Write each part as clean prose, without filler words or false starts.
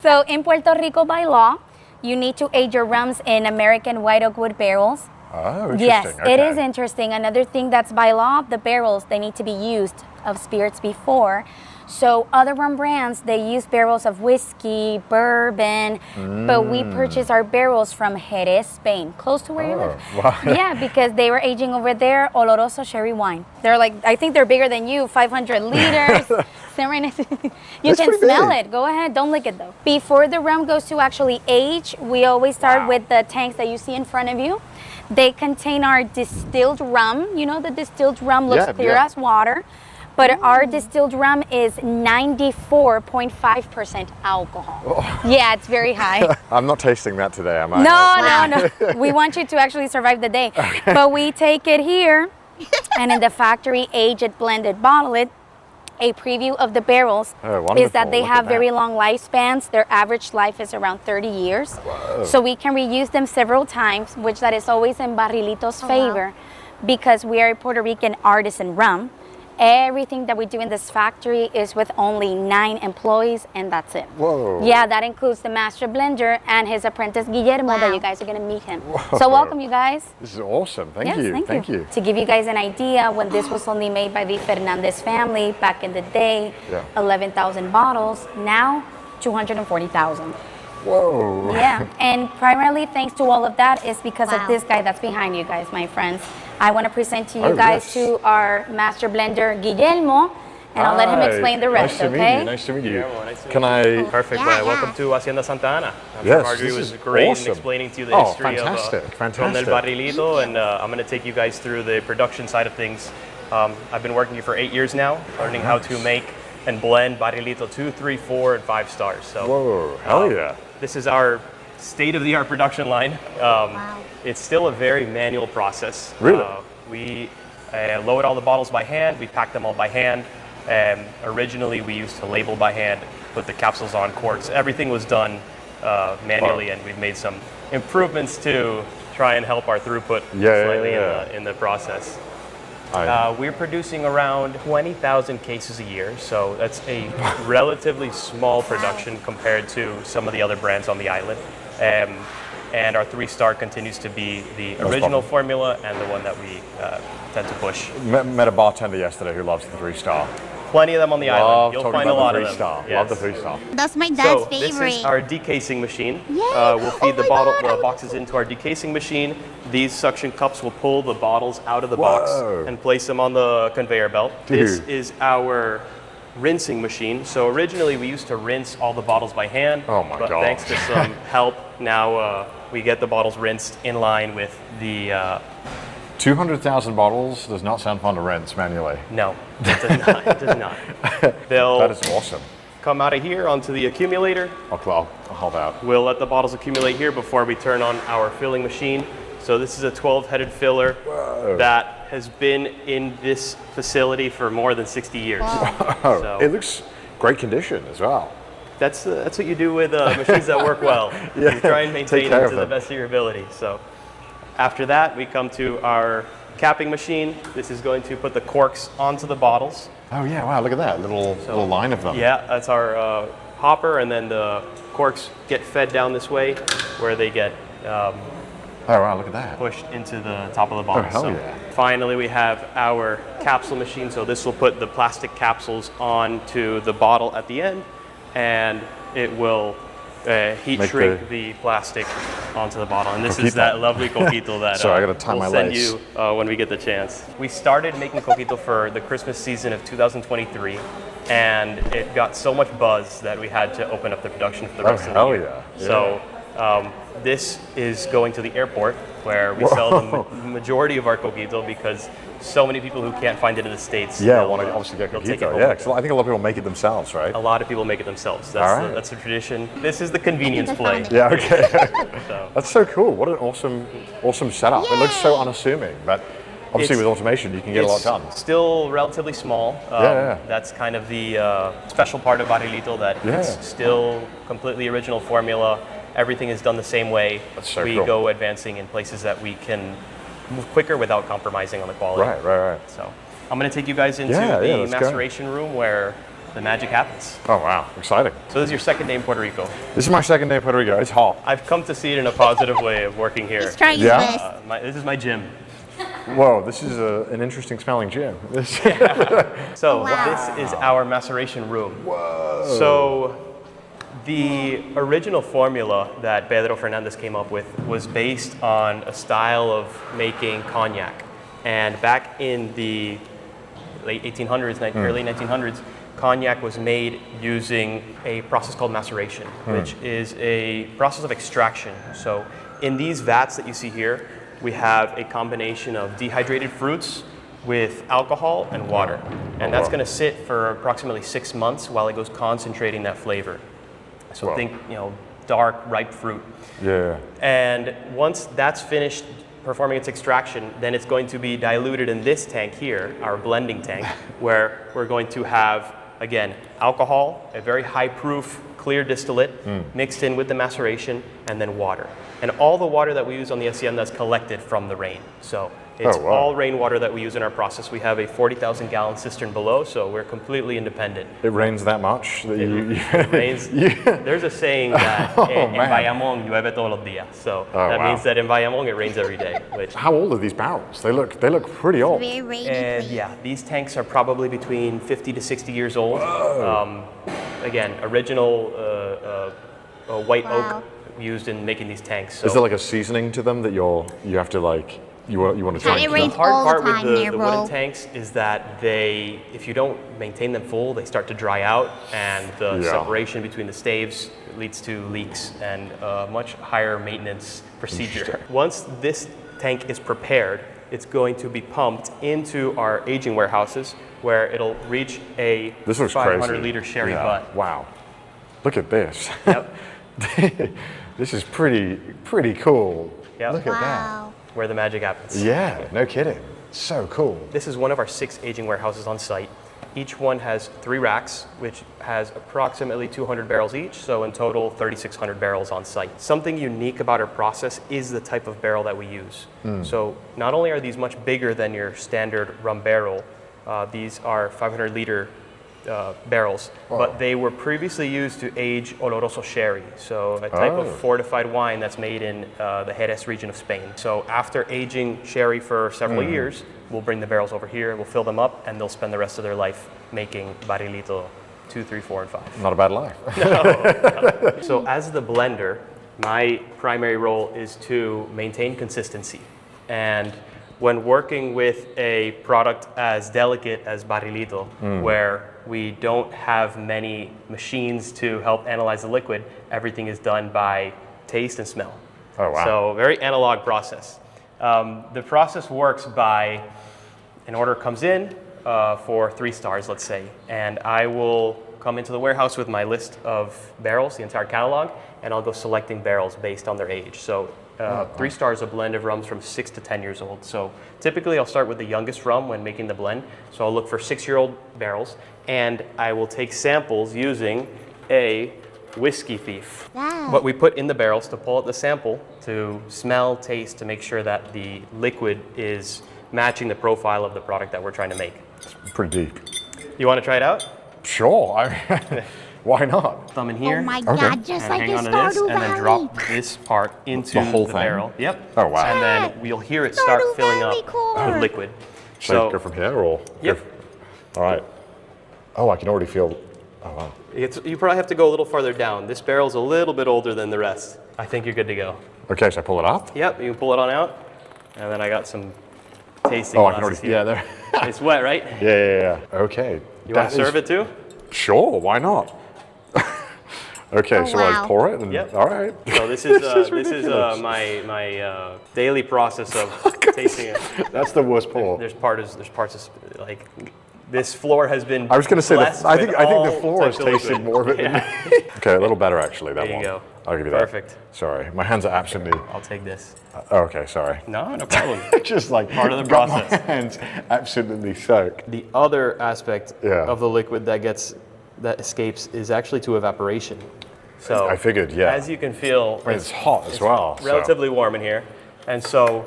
So in Puerto Rico, by law, you need to age your rums in American white oak wood barrels. Oh, interesting. Yes, okay. it is interesting. Another thing that's by law, the barrels, they need to be used of spirits before. So other rum brands, they use barrels of whiskey, bourbon, but we purchase our barrels from Jerez, Spain, close to where you live. Wow. Yeah, because they were aging over there oloroso sherry wine. They're like, I think they're bigger than you, 500 liters. You can smell it. Go ahead, don't lick it though. Before the rum goes to actually age, we always start with the tanks that you see in front of you. They contain our distilled rum. You know, the distilled rum looks clear as water. But our distilled rum is 94.5% alcohol. Oh. Yeah, it's very high. I'm not tasting that today, am I? No. We want you to actually survive the day. Okay. But we take it here, and in the factory, age it, blend it, bottle it. A preview of the barrels is that they have very long lifespans. Their average life is around 30 years. Whoa. So we can reuse them several times, which that is always in Barrilito's favor, because we are a Puerto Rican artisan rum. Everything that we do in this factory is with only 9 employees, and that's it. Whoa. Yeah, that includes the master blender and his apprentice Guillermo that you guys are gonna meet him. Whoa. So welcome, you guys. This is awesome. Thank you. To give you guys an idea, when this was only made by the Fernandez family back in the day, 11,000 bottles, now 240,000. Whoa. Yeah, and primarily thanks to all of that is because of this guy that's behind you guys, my friends. I want to present to you guys to our master blender, Guillermo, and I'll let him explain the rest, Nice to meet you. Can I? Perfect. Welcome to Hacienda Santa Ana. I'm sure Marjorie was great in explaining to you the history of Ron del Barrilito, and I'm going to take you guys through the production side of things. I've been working here for 8 years now, learning how to make and blend Barrilito 2, 3, 4, and 5 stars. So, whoa, hell yeah. This is our state-of-the-art production line. It's still a very manual process. Really? We load all the bottles by hand. We pack them all by hand. Originally, we used to label by hand, put the capsules on corks. Everything was done manually, and we've made some improvements to try and help our throughput slightly in the process. We're producing around 20,000 cases a year, so that's a relatively small production compared to some of the other brands on the island. And our 3-star continues to be the original formula and the one that we tend to push. Met a bartender yesterday who loves the 3-star. Plenty of them on the island. You'll find a lot of them. Yes. Love the 3-star. That's my dad's favorite. This is our decasing machine. We'll feed the boxes into our decasing machine. These suction cups will pull the bottles out of the box and place them on the conveyor belt. This is our rinsing machine. So originally we used to rinse all the bottles by hand. Oh my God. Thanks to some help, now we get the bottles rinsed in line with the 200,000 bottles does not sound fun to rinse manually. No, it does not. It does not. That is awesome. Come out of here onto the accumulator. I'll hold out. We'll let the bottles accumulate here before we turn on our filling machine. So this is a 12-headed filler that has been in this facility for more than 60 years. Wow. So, it looks great condition as well. That's what you do with machines that work well. You try and maintain them to the best of your ability. So after that, we come to our capping machine. This is going to put the corks onto the bottles. Oh yeah, wow, look at that, little line of them. Yeah, that's our hopper, and then the corks get fed down this way where they get oh wow, look at that. Pushed into the top of the bottle. Oh, hell yeah. Finally, we have our capsule machine. So this will put the plastic capsules onto the bottle at the end, and it will heat shrink the plastic onto the bottle. And this is that lovely coquito that Sorry, I gotta tie we'll my send you when we get the chance. We started making coquito for the Christmas season of 2023, and it got so much buzz that we had to open up the production for the rest of the year. So this is going to the airport where we sell the majority of our coquito, because so many people who can't find it in the States want to obviously get coquito. Yeah, because I think a lot of people make it themselves, right? A lot of people make it themselves. That's the tradition. This is the convenience play. Yeah, okay. That's so cool. What an awesome setup. Yay. It looks so unassuming, but obviously with automation you can get a lot done. Still relatively small. That's kind of the special part of Barrilito, that it's still completely original formula. Everything is done the same way. That's so cool. We go advancing in places that we can move quicker without compromising on the quality. Right. So I'm going to take you guys into the maceration room, where the magic happens. Oh wow, exciting. So this is your second day in Puerto Rico. This is my second day in Puerto Rico. It's hot. I've come to see it in a positive way of working here. He's trying his Yeah? best. This is my gym. Whoa, this is an interesting smelling gym. So Wow. this is our maceration room. Whoa. So the original formula that Pedro Fernandez came up with was based on a style of making cognac. And back in the late 1800s, early 1900s, cognac was made using a process called maceration, which is a process of extraction. So in these vats that you see here, we have a combination of dehydrated fruits with alcohol and water. And that's going to sit for approximately 6 months while it goes concentrating that flavor. So Wow. think, dark, ripe fruit. Yeah. And once that's finished performing its extraction, then it's going to be diluted in this tank here, our blending tank, where we're going to have, again, alcohol, a very high proof, clear distillate, mixed in with the maceration, and then water. And all the water that we use on the hacienda is collected from the rain. So it's Oh, wow. all rainwater that we use in our process. We have a 40,000 gallon cistern below, so we're completely independent. It rains that much that you Rains. There's a saying that en man. Bayamón llueve todos los días. So that wow. means that in Bayamón it rains every day. Which, How old are these barrels? They look pretty old. Very rainy and place. yeah, these tanks are probably between 50 to 60 years old. Again, original white Wow. oak used in making these tanks. So Is there like a seasoning to them that you have to like you want to And try? it and rains the hard all the part time with there, the bro. wooden tanks is that if you don't maintain them full, they start to dry out, and the Yeah. separation between the staves leads to leaks and a much higher maintenance procedure. Once this tank is prepared, it's going to be pumped into our aging warehouses, where it'll reach a This looks 500 crazy. liter sherry Yeah. butt. Wow. Look at this. Yep. This is pretty cool. Yep. Look at Wow. Where the magic happens. that. Yeah, no kidding. So cool. This is one of our 6 aging warehouses on site. Each one has 3 racks, which has approximately 200 barrels each, so in total 3,600 barrels on site. Something unique about our process is the type of barrel that we use. So not only are these much bigger than your standard rum barrel, these are 500 liter barrels, but they were previously used to age oloroso sherry, so a type of fortified wine that's made in the Jerez region of Spain. So after aging sherry for several years, we'll bring the barrels over here, we'll fill them up, and they'll spend the rest of their life making barrilito 2, 3, 4, and 5. Not a bad life. So as the blender, my primary role is to maintain consistency. And when working with a product as delicate as barrilito, where we don't have many machines to help analyze the liquid, everything is done by taste and smell. Oh, wow. So very analog process. The process works by, an order comes in for 3 stars, let's say, and I will come into the warehouse with my list of barrels, the entire catalog, and I'll go selecting barrels based on their age. So 3 stars, a blend of rums from 6 to 10 years old. So typically I'll start with the youngest rum when making the blend. So I'll look for 6-year-old barrels, and I will take samples using a whiskey thief. Wow. What we put in the barrels to pull out the sample, to smell, taste, to make sure that the liquid is matching the profile of the product that we're trying to make. Pretty deep. You want to try it out? Sure. Why not? Thumb in here. Oh my Okay. God, just And like hang in on to this, Stardew and then Valley. drop this part into The whole thing? barrel. Yep. Oh, wow. And then we'll hear it start Stardew filling Valley up core. with liquid. So go from here or? Yep. All right. Oh, I can already feel. Oh, wow. You probably have to go a little farther down. This barrel's a little bit older than the rest. I think you're good to go. Okay, so I pull it up. Yep, you can pull it on out. And then I got some tasting Oh, I can glasses already. here. Yeah, there. It's wet, right? Yeah. Okay. You want to serve it too? Sure. Why not? Okay, Oh, so I wow. pour it and. Yep. All right. So this is ridiculous. my daily process of tasting it. That's the worst pour. There's parts of like this floor has been. I was going to say blessed I think with the all floor has types of tasted liquid. more of it than me. Okay, a little better actually. That There you one. go. I'll give you that. Perfect. Sorry, my hands are absolutely. I'll take this. Oh, okay, sorry. No problem. Just like Part of the got my process. hands absolutely soaked. The other aspect Yeah. of the liquid that escapes is actually to evaporation. So I figured, yeah. As you can feel, It's hot as well. so- relatively warm in here, and so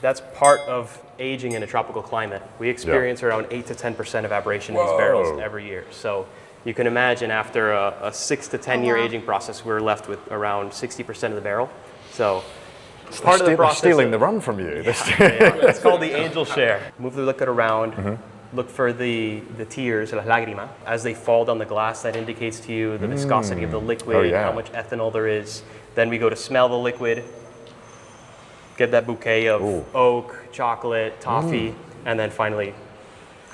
that's part of aging in a tropical climate. We experience around 8 to 10% evaporation in these barrels Whoa. every year. So You can imagine after a 6 to 10 year wow. aging process, we're left with around 60% of the barrel. So They're part of the process. stealing the rum from you. It's called the angel share. Move the liquid around. Mm-hmm. Look for the tears, las lágrimas. As they fall down the glass, that indicates to you the viscosity of the liquid, Oh, yeah. how much ethanol there is. Then we go to smell the liquid, get that bouquet of Ooh. oak, chocolate, toffee, and then finally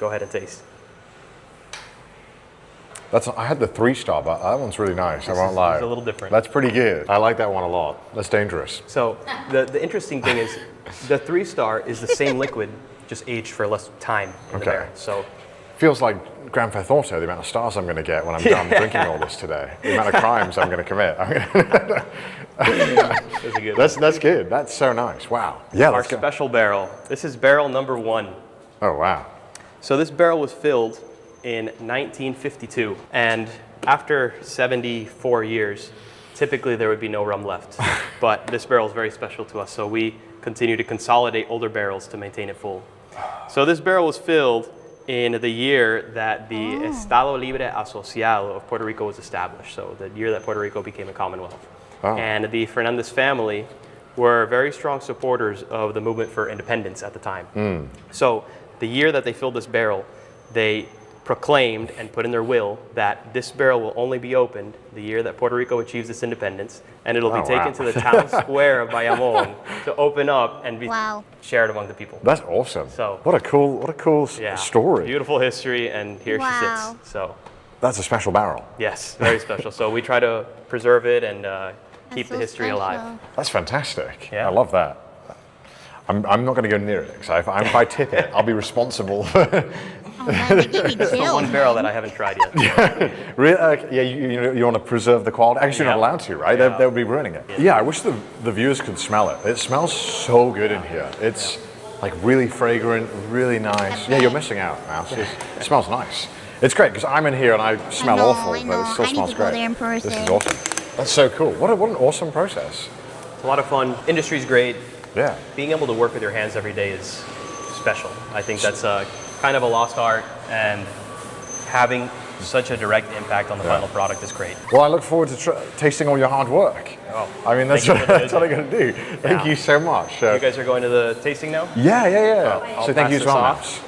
go ahead and taste. I had the 3-star, but that one's really nice. I won't lie. It's a little different. That's pretty good. I like that one a lot. That's dangerous. So the interesting thing is the 3-star is the same liquid, just aged for less time in the Okay. barrel. So Feels like Grand Theft Auto, the amount of stars I'm going to get when I'm done drinking all this today. The amount of crimes I'm going to commit. that's a good. That's good. That's so nice. Wow. Yeah, Our let's go. special barrel. This is barrel number 1. Oh, wow. So this barrel was filled in 1952, and after 74 years, typically there would be no rum left. But this barrel is very special to us, so we continue to consolidate older barrels to maintain it full. So this barrel was filled in the year that the Estado Libre Asociado of Puerto Rico was established, so the year that Puerto Rico became a Commonwealth. Oh. And the Fernandez family were very strong supporters of the movement for independence at the time. So the year that they filled this barrel, they proclaimed and put in their will that this barrel will only be opened the year that Puerto Rico achieves its independence, and it'll be taken to the town square of Bayamon to open up and be shared among the people. That's awesome. So what a cool story. Beautiful history, and here she Wow. sits. So That's a special barrel. yes, very special. So we try to preserve it and keep the history alive. That's fantastic. Yeah. I love that. I'm not going to go near it, because if I tip it, I'll be responsible. Oh, man, they give me It's the one chills. barrel that I haven't tried yet. Really? Yeah, you want to preserve the quality? Actually, you're not allowed to, right? Yeah. They would be ruining it. Yeah, I wish the viewers could smell it. It smells so good in here. It's like really fragrant, really nice. Yeah, you're missing out, Mouse. It smells nice. It's great, because I'm in here and I smell awful, I but know. it still I need smells to go great. there in person. This is awesome. That's so cool. What an awesome process. It's a lot of fun. Industry's great. Yeah. Being able to work with your hands every day is special. I think that's kind of a lost art, and having such a direct impact on the final product is great. Well, I look forward to tasting all your hard work. Oh, I mean, that's thank you for the what I'm visit. going to do. Thank you so much. You guys are going to the tasting now? Yeah. I'll So thank pass you as this well, off. Mouse.